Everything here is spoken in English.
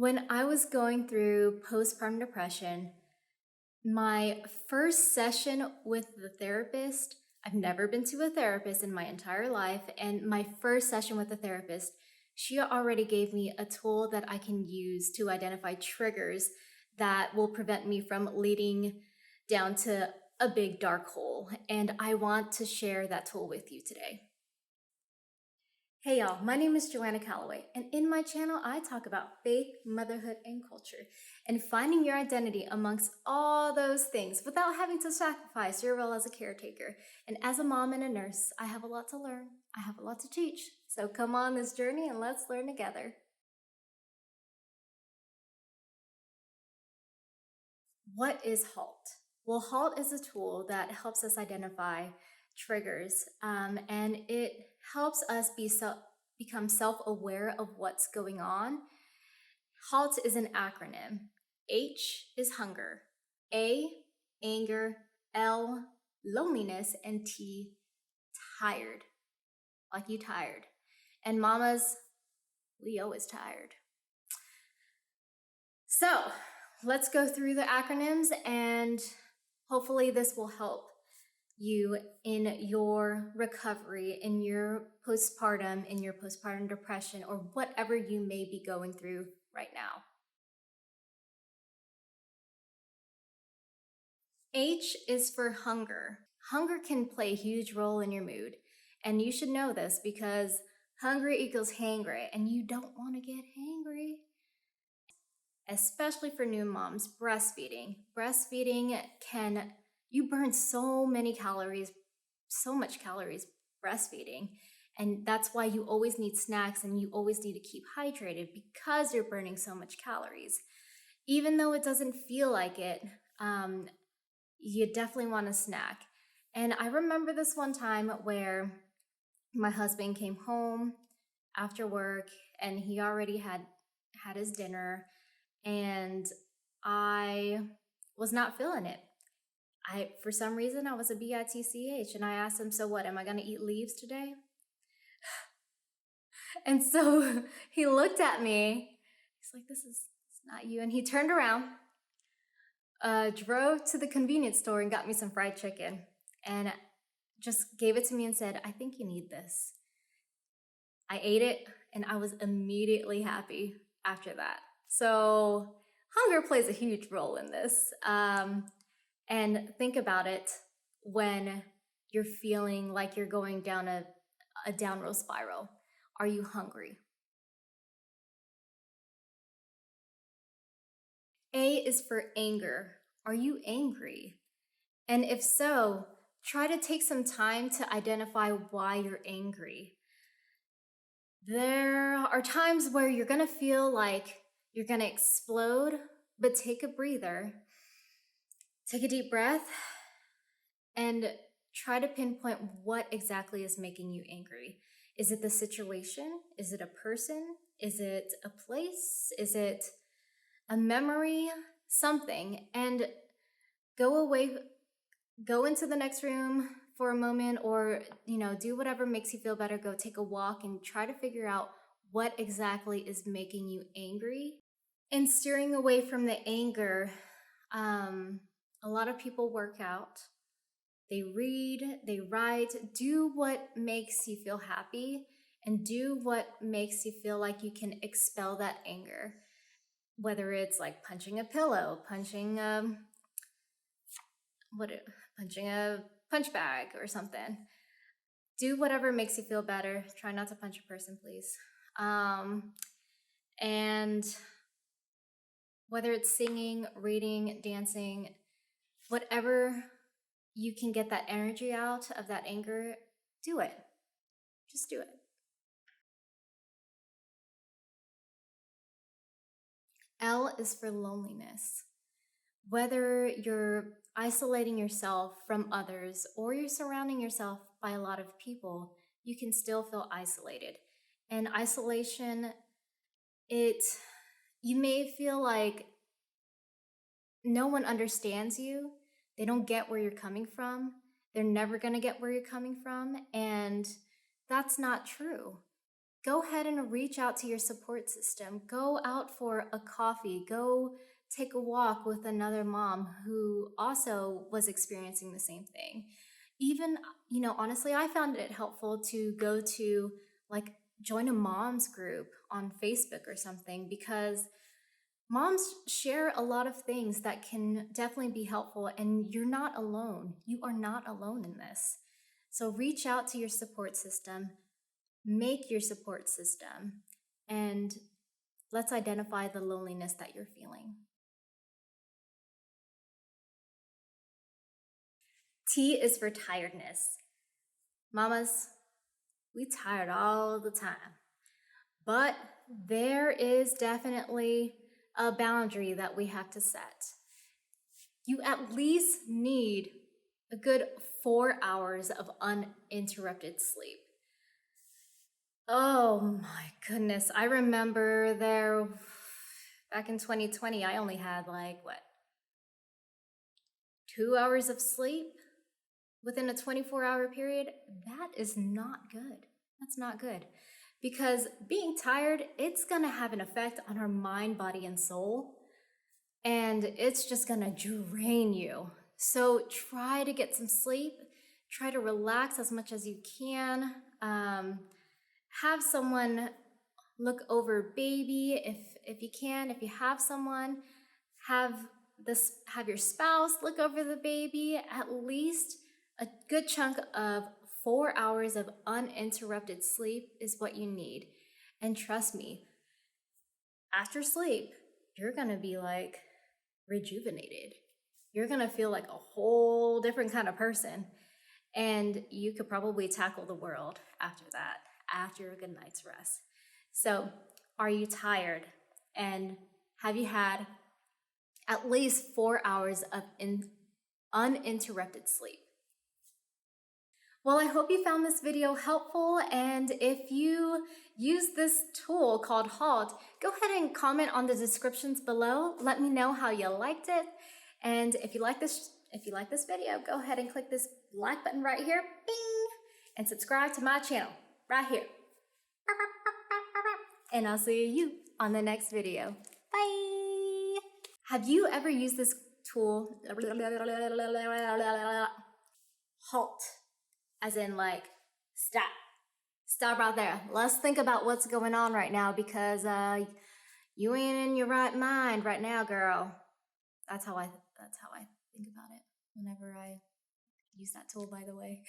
When I was going through postpartum depression, my first session with the therapist, I've never been to a therapist in my entire life, and my first session with the therapist, she already gave me a tool that I can use to identify triggers that will prevent me from leading down to a big dark hole. And I want to share that tool with you today. Hey y'all, my name is Joanna Calloway, and in my channel, I talk about faith, motherhood, and culture, and finding your identity amongst all those things without having to sacrifice your role as a caretaker. And as a mom and a nurse, I have a lot to learn. I have a lot to teach. So come on this journey and let's learn together. What is H.A.L.T? Well, H.A.L.T is a tool that helps us identify triggers, and it helps us become self-aware of what's going on. H.A.L.T is an acronym. H is hunger, A, anger, L, loneliness, and T, tired. Like you tired. And mamas, we always tired. So let's go through the acronyms, and hopefully this will help you in your recovery, in your postpartum depression, or whatever you may be going through right now. H is for hunger. Hunger can play a huge role in your mood, and you should know this because hungry equals hangry, and you don't want to get hangry. Especially for new moms, breastfeeding. You burn so much calories breastfeeding. And that's why you always need snacks and you always need to keep hydrated because you're burning so much calories. Even though it doesn't feel like it, you definitely want a snack. And I remember this one time where my husband came home after work and he already had his dinner, and I was not feeling it. For some reason, I was a bitch, and I asked him, so what, am I gonna eat leaves today? And so he looked at me, he's like, it's not you. And he turned around, drove to the convenience store and got me some fried chicken and just gave it to me and said, I think you need this. I ate it and I was immediately happy after that. So hunger plays a huge role in this. And think about it when you're feeling like you're going down a downward spiral. Are you hungry? A is for anger. Are you angry? And if so, try to take some time to identify why you're angry. There are times where you're gonna feel like you're gonna explode, but take a breather. Take a deep breath and try to pinpoint what exactly is making you angry. Is it the situation? Is it a person? Is it a place? Is it a memory? Something. And go into the next room for a moment, or do whatever makes you feel better. Go take a walk and try to figure out what exactly is making you angry. And steering away from the anger, a lot of people work out, they read, they write, do what makes you feel happy and do what makes you feel like you can expel that anger. Whether it's like punching a pillow, punching a punch bag or something. Do whatever makes you feel better. Try not to punch a person, please. And whether it's singing, reading, dancing, whatever you can get that energy out of that anger, do it. Just do it. L is for loneliness. Whether you're isolating yourself from others or you're surrounding yourself by a lot of people, you can still feel isolated. And isolation, you may feel like no one understands you. They don't get where you're coming from. They're never going to get where you're coming from. And that's not true. go ahead and reach out to your support system. Go out for a coffee. Go take a walk with another mom who also was experiencing the same thing. Even, honestly, I found it helpful to go to like join a mom's group on Facebook or something, because moms share a lot of things that can definitely be helpful, and you're not alone. You are not alone in this. So reach out to your support system, make your support system, and let's identify the loneliness that you're feeling. T is for tiredness. Mamas, we tired all the time, but there is definitely a boundary that we have to set. You at least need a good 4 hours of uninterrupted sleep. Oh my goodness. I remember back in 2020, I only had 2 hours of sleep within a 24-hour period. That is not good. That's not good. Because being tired, it's gonna have an effect on our mind, body, and soul. And it's just gonna drain you. So try to get some sleep. Try to relax as much as you can. Have someone look over baby if you can. If you have someone, have your spouse look over the baby. At least a good chunk of 4 hours of uninterrupted sleep is what you need. And trust me, after sleep, you're gonna be rejuvenated. You're gonna feel like a whole different kind of person. And you could probably tackle the world after that, after a good night's rest. So, are you tired? And have you had at least 4 hours of uninterrupted sleep? Well, I hope you found this video helpful, and if you use this tool called H.A.L.T, go ahead and comment on the descriptions below. Let me know how you liked it, and if you like this video, go ahead and click this like button right here, bing, and subscribe to my channel right here. And I'll see you on the next video. Bye. Have you ever used this tool? Halt. As in stop right there. Let's think about what's going on right now, because you ain't in your right mind right now, girl. That's how I think about it whenever I use that tool, by the way.